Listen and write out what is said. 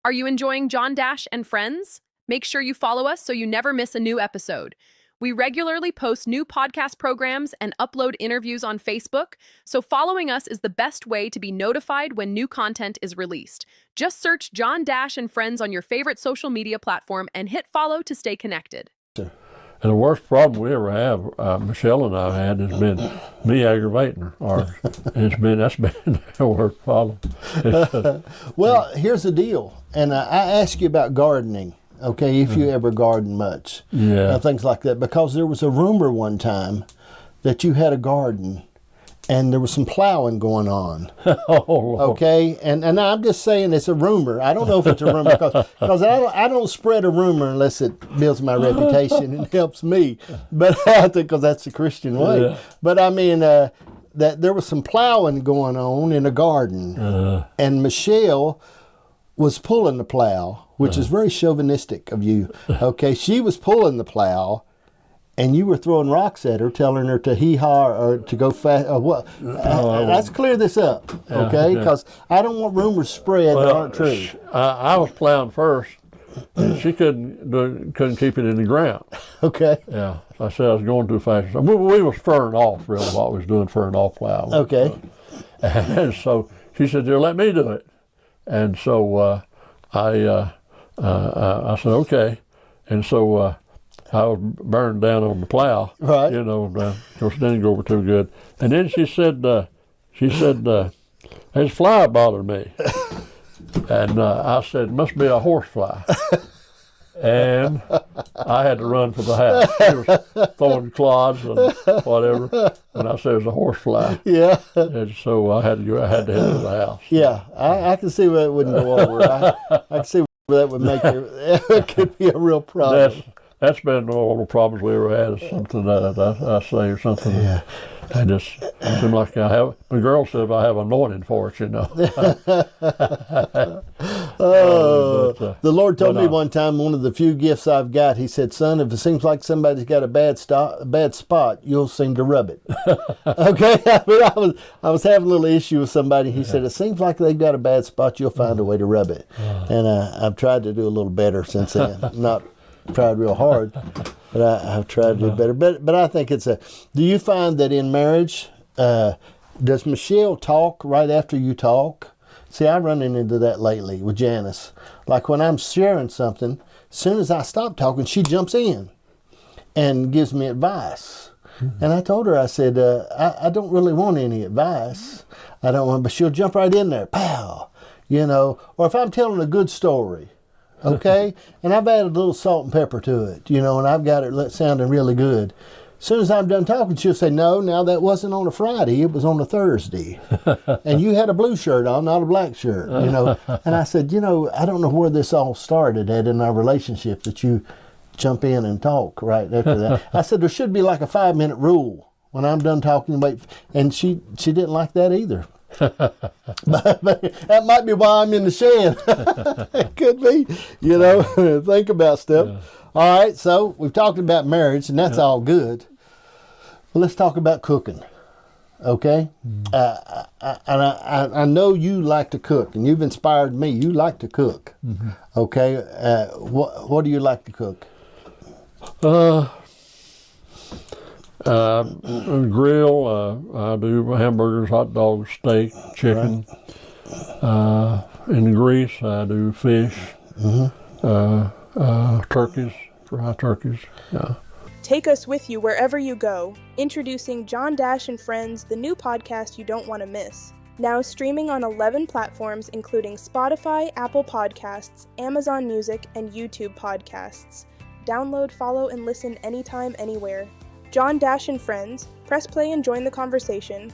Are you enjoying John Dash and Friends? Make sure you follow us so you never miss a new episode. We regularly post new podcast programs and upload interviews on Facebook, so following us is the best way to be notified when new content is released. Just search John Dash and Friends on your favorite social media platform and hit follow to stay connected. And the worst problem we ever have, Michelle and I had, has been me aggravating her. That's been the worst problem. Well, here's the deal, and I asked you about gardening, okay, if you ever garden much. Yeah. Things like that, because there was a rumor one time that you had a garden, and there was some plowing going on. Oh, Lord. Okay, and I'm just saying it's a rumor. I don't know if it's a rumor because I don't spread a rumor unless it builds my reputation and helps me. But I think because that's the Christian way. Yeah. But I mean that there was some plowing going on in a garden, and Michelle was pulling the plow, which is very chauvinistic of you. Okay, she was pulling the plow. And you were throwing rocks at her, telling her to hee-haw or to go fast, or what? Let's clear this up, okay? Because I don't want rumors spread that aren't true. I was plowing first, and she couldn't keep it in the ground. Okay. Yeah, I said I was going too fast. We was furring off, really, what we was doing, furring off plowing. Okay. And so she said, let me do it. And so I said, okay. And so I was burned down on the plow, right? Of course, it didn't go over too good. And then she said, there's a fly bothering me. And I said, it must be a horse fly. And I had to run for the house. She was throwing clods and whatever. And I said, it was a horse fly. Yeah. And so I had to head to the house. Yeah, I can see where it wouldn't go over. I can see where that would make it could be a real problem. That's been all the problems we ever had, is something that I say or something. Yeah. I just seem like I have, the girl said I have anointing for it, The Lord told me one time, one of the few gifts I've got, he said, son, if it seems like somebody's got a bad spot, you'll seem to rub it. Okay? I mean, I was having a little issue with somebody. He said, it seems like they've got a bad spot, you'll find a way to rub it. And I've tried to do a little better since then. Not tried real hard, but I've tried to do better. But I think do you find that in marriage, does Michelle talk right after you talk? See, I'm running into that lately with Janice. Like when I'm sharing something, as soon as I stop talking, she jumps in and gives me advice. Mm-hmm. And I told her, I said, I don't really want any advice. I don't want, but she'll jump right in there, pow, or if I'm telling a good story, okay, and I've added a little salt and pepper to it, and I've got it sounding really good. As soon as I'm done talking, she'll say, no, now that wasn't on a Friday, it was on a Thursday. And you had a blue shirt on, not a black shirt, And I said, I don't know where this all started at in our relationship that you jump in and talk right after that. I said, there should be like a 5-minute rule. When I'm done talking, wait. And she didn't like that either. but that might be why I'm in the shed. It could be, think about stuff. Yeah. All right, so we've talked about marriage, and that's all good. Well, let's talk about cooking, okay? I know you like to cook, and you've inspired me. You like to cook, okay? What do you like to cook? Grill, I do hamburgers, hot dogs, steak, chicken. Right. In the grease, I do fish, turkeys, dry turkeys. Yeah. Take us with you wherever you go. Introducing John Dash and Friends, the new podcast you don't want to miss. Now streaming on 11 platforms, including Spotify, Apple Podcasts, Amazon Music, and YouTube Podcasts. Download, follow, and listen anytime, anywhere. John Dash and Friends. Press play and join the conversation.